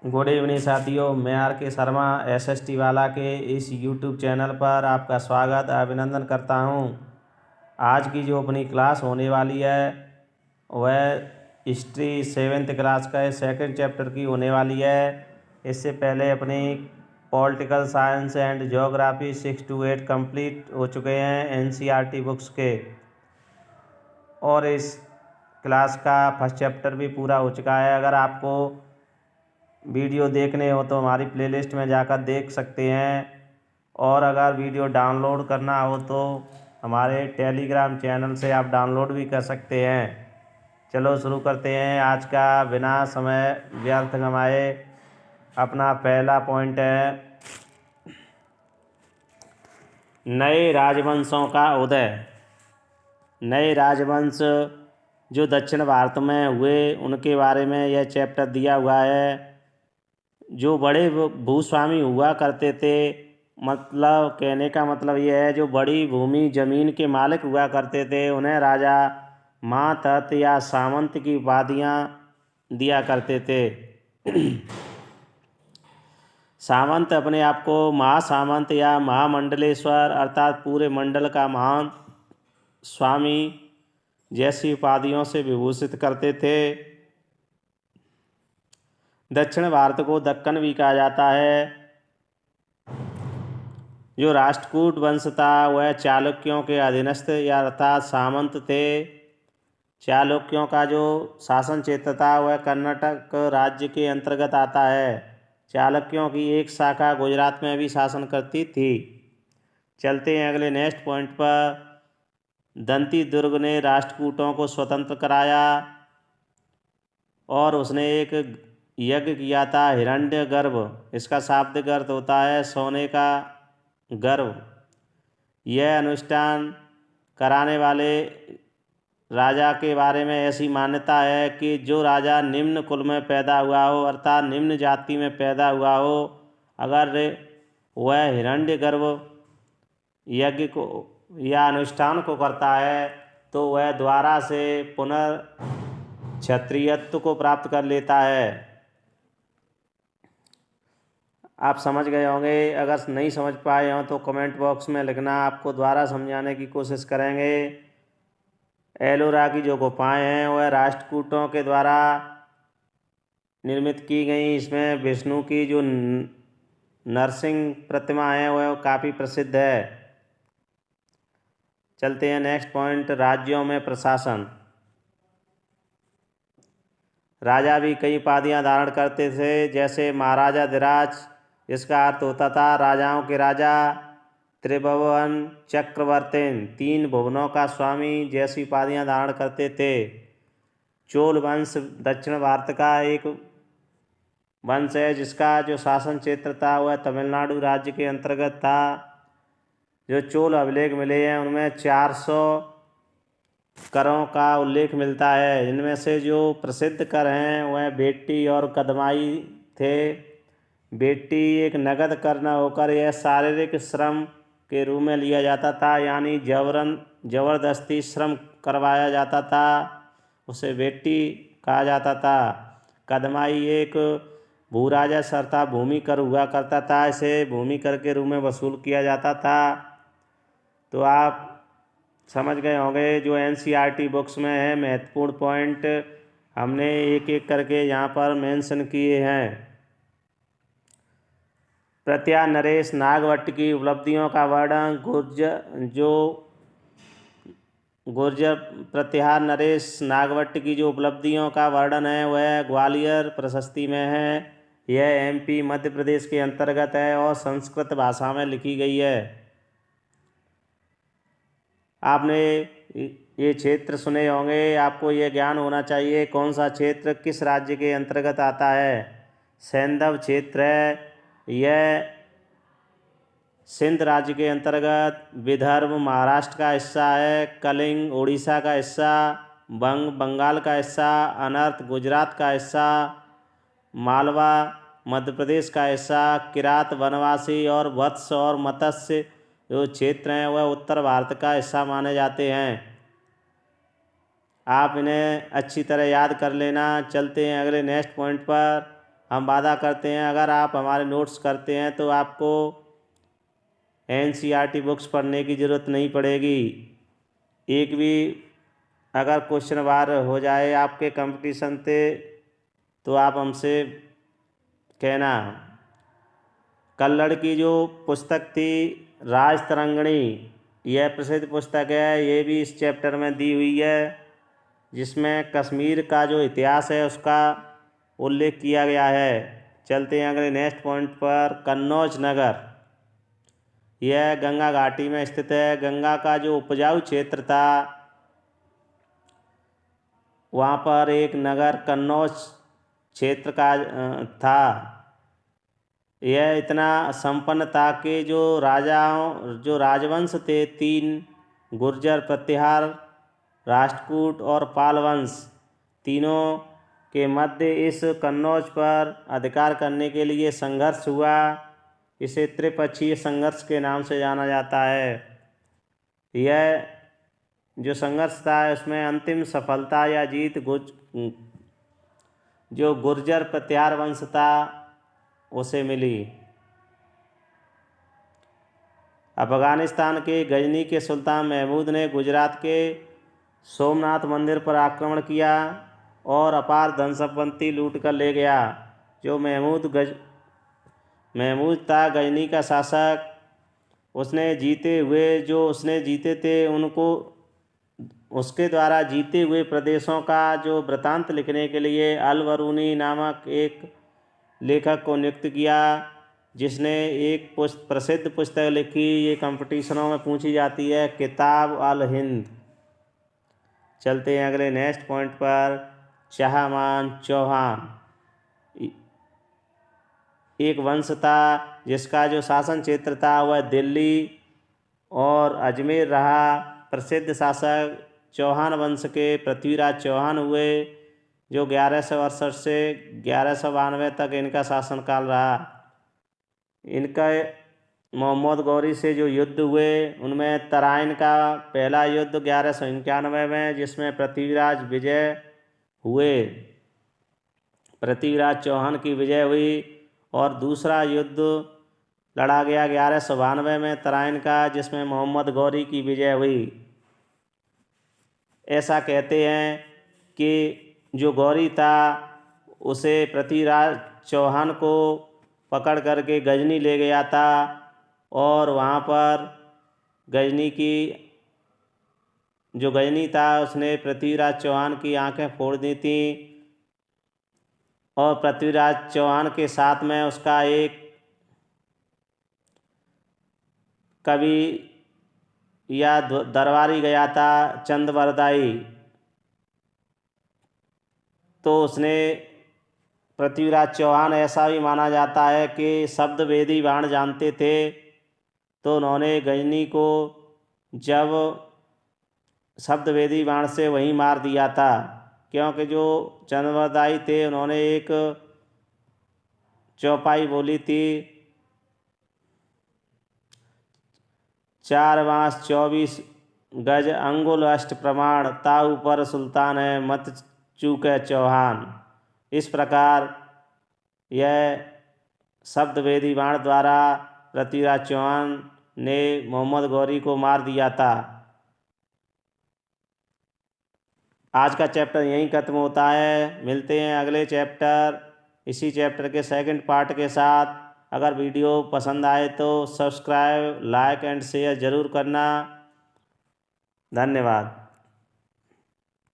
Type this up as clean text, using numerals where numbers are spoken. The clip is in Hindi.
गुड इवनिंग साथियों, मैं आर के शर्मा एसएसटी वाला के इस यूट्यूब चैनल पर आपका स्वागत अभिनंदन करता हूं। आज की जो अपनी क्लास होने वाली है वह हिस्ट्री 7th क्लास का सेकंड चैप्टर की होने वाली है। इससे पहले अपनी political science and geography 6 to 8 complete हो चुके हैं एनसीईआरटी बुक्स के, और इस क्लास का फर्स्ट चैप्टर भी पूरा हो चुका है। अगर आपको वीडियो देखने हो तो हमारी प्लेलिस्ट में जाकर देख सकते हैं, और अगर वीडियो डाउनलोड करना हो तो हमारे टेलीग्राम चैनल से आप डाउनलोड भी कर सकते हैं। चलो शुरू करते हैं आज का बिना समय व्यर्थ गंवाए। अपना पहला पॉइंट है नए राजवंशों का उदय। नए राजवंश जो दक्षिण भारत में हुए उनके बारे में यह चैप्टर दिया हुआ है। जो बड़े भूस्वामी हुआ करते थे, मतलब कहने का मतलब यह है जो बड़ी भूमि जमीन के मालिक हुआ करते थे उन्हें राजा, मातहत या सामंत की उपाधियाँ दिया करते थे। सामंत अपने आप को महासामंत या महामंडलेश्वर अर्थात पूरे मंडल का महान स्वामी जैसी उपाधियों से विभूषित करते थे। दक्षिण भारत को दक्कन भी कहा जाता है। जो राष्ट्रकूट वंश था वह चालुक्यों के अधीनस्थ या अर्थात सामंत थे। चालुक्यों का जो शासन क्षेत्र था वह कर्नाटक राज्य के अंतर्गत आता है। चालुक्यों की एक शाखा गुजरात में भी शासन करती थी। चलते हैं अगले नेक्स्ट पॉइंट पर। दंती दुर्ग ने राष्ट्रकूटों को स्वतंत्र कराया और उसने एक यज्ञ किया था हिरण्य गर्भ। इसका शाब्दिक अर्थ होता है सोने का गर्भ। यह अनुष्ठान कराने वाले राजा के बारे में ऐसी मान्यता है कि जो राजा निम्न कुल में पैदा हुआ हो अर्थात निम्न जाति में पैदा हुआ हो, अगर वह हिरण्य गर्भ यज्ञ को या अनुष्ठान को करता है तो वह द्वारा से क्षत्रियत्व को प्राप्त कर लेता है। आप समझ गए होंगे। अगर नहीं समझ पाए हों तो कमेंट बॉक्स में लिखना, आपको दोबारा समझाने की कोशिश करेंगे। एलोरा की जो गुफाएं हैं वह राष्ट्रकूटों के द्वारा निर्मित की गई। इसमें विष्णु की जो नरसिंह प्रतिमा है वह काफ़ी प्रसिद्ध है। चलते हैं नेक्स्ट पॉइंट, राज्यों में प्रशासन। राजा भी कई उपाधियां धारण करते थे, जैसे महाराजा धिराज, इसका अर्थ होता था राजाओं के राजा। त्रिभुवन चक्रवर्तीन, 3 भुवनों का स्वामी जैसी उपाधियां धारण करते थे। चोल वंश दक्षिण भारत का एक वंश है जिसका जो शासन क्षेत्र था वह तमिलनाडु राज्य के अंतर्गत था। जो चोल अभिलेख मिले हैं उनमें 400 करों का उल्लेख मिलता है। इनमें से जो प्रसिद्ध कर हैं वह बेट्टी और कदमाई थे। बेट्टी एक नगद कर न होकर यह शारीरिक श्रम के रूप में लिया जाता था, यानी जबरदस्ती श्रम करवाया जाता था, उसे बेट्टी कहा जाता था। कदमाई एक भूराजा सरता भूमि कर हुआ करता था, इसे भूमि कर के रूप में वसूल किया जाता था। तो आप समझ गए होंगे जो एनसीईआरटी बुक्स में है महत्वपूर्ण पॉइंट हमने एक एक करके यहाँ पर मेंशन किए हैं। प्रत्यार नरेश नागवट की उपलब्धियों का वर्णन। गुर्जर प्रत्यार नरेश नागवट की जो उपलब्धियों का वर्णन है वह ग्वालियर प्रशस्ति में है। यह एमपी मध्य प्रदेश के अंतर्गत है और संस्कृत भाषा में लिखी गई है। आपने ये क्षेत्र सुने होंगे, आपको ये ज्ञान होना चाहिए कौन सा क्षेत्र किस राज्य के अंतर्गत आता है। सैंधव क्षेत्र है, यह सिंध राज्य के अंतर्गत। विदर्भ महाराष्ट्र का हिस्सा है। कलिंग उड़ीसा का हिस्सा। बंगाल का हिस्सा। अनर्थ गुजरात का हिस्सा। मालवा मध्य प्रदेश का हिस्सा। किरात वनवासी और वत्स और मत्स्य जो क्षेत्र हैं वह उत्तर भारत का हिस्सा माने जाते हैं। आप इन्हें अच्छी तरह याद कर लेना। चलते हैं अगले नेक्स्ट पॉइंट पर। हम वादा करते हैं अगर आप हमारे नोट्स करते हैं तो आपको NCERT बुक्स पढ़ने की ज़रूरत नहीं पड़ेगी। एक भी अगर क्वेश्चन बार हो जाए आपके कंपटीशन से तो आप हमसे कहना। कल्लड़ की जो पुस्तक थी राज तरंगिणी, यह प्रसिद्ध पुस्तक है, ये भी इस चैप्टर में दी हुई है, जिसमें कश्मीर का जो इतिहास है उसका उल्लेख किया गया है। चलते हैं अगले नेक्स्ट पॉइंट पर। कन्नौज नगर, यह गंगा घाटी में स्थित है। गंगा का जो उपजाऊ क्षेत्र था वहाँ पर एक नगर कन्नौज क्षेत्र का था। यह इतना संपन्न था कि जो राजवंश थे, 3 गुर्जर, प्रतिहार, राष्ट्रकूट और पाल वंश, तीनों के मध्य इस कन्नौज पर अधिकार करने के लिए संघर्ष हुआ। इसे त्रिपक्षीय संघर्ष के नाम से जाना जाता है। यह जो संघर्ष था उसमें अंतिम सफलता या जीत जो गुर्जर प्रतिहार वंश था उसे मिली। अफगानिस्तान के गजनी के सुल्तान महमूद ने गुजरात के सोमनाथ मंदिर पर आक्रमण किया और अपार धन संपत्ति लूट कर ले गया। जो महमूद था गजनी का शासक, उसने जीते थे उनको उसके द्वारा जीते हुए प्रदेशों का जो वृत्तांत लिखने के लिए अल-बरूनी नामक एक लेखक को नियुक्त किया, जिसने एक प्रसिद्ध पुस्तक लिखी। ये कंपटीशनों में पूछी जाती है, किताब अल हिंद। चलते हैं अगले नेक्स्ट पॉइंट पर। चहमान चौहान एक वंश था जिसका जो शासन क्षेत्र था वह दिल्ली और अजमेर रहा। प्रसिद्ध शासक चौहान वंश के पृथ्वीराज चौहान हुए, जो 1168 से 1192 तक इनका शासनकाल रहा। इनका मोहम्मद गौरी से जो युद्ध हुए उनमें तराइन का पहला युद्ध 1191 में, जिसमें पृथ्वीराज चौहान की विजय हुई, और दूसरा युद्ध लड़ा गया 1192 में तराइन का, जिसमें मोहम्मद गौरी की विजय हुई। ऐसा कहते हैं कि जो गौरी था उसे पृथ्वीराज चौहान को पकड़ करके गजनी ले गया था, और वहाँ पर गजनी था उसने पृथ्वीराज चौहान की आंखें फोड़ दी थी, और पृथ्वीराज चौहान के साथ में उसका एक कवि या दरबारी गया था, चंदबरदाई। तो उसने पृथ्वीराज चौहान, ऐसा भी माना जाता है कि शब्द वेदी बाण जानते थे, तो उन्होंने गजनी को जब शब्द वेदी बाण से वहीं मार दिया था, क्योंकि जो चंदबरदाई थे उन्होंने एक चौपाई बोली थी, 4 बांस 24 गज अंगुल अष्ट प्रमाण, ताऊ पर सुल्तान है मत चूके चौहान। इस प्रकार यह शब्द वेदी बाण द्वारा पृथ्वीराज चौहान ने मोहम्मद गौरी को मार दिया था। आज का चैप्टर यहीं खत्म होता है। मिलते हैं अगले चैप्टर, इसी चैप्टर के सेकंड पार्ट के साथ। अगर वीडियो पसंद आए तो सब्सक्राइब, लाइक एंड शेयर ज़रूर करना। धन्यवाद।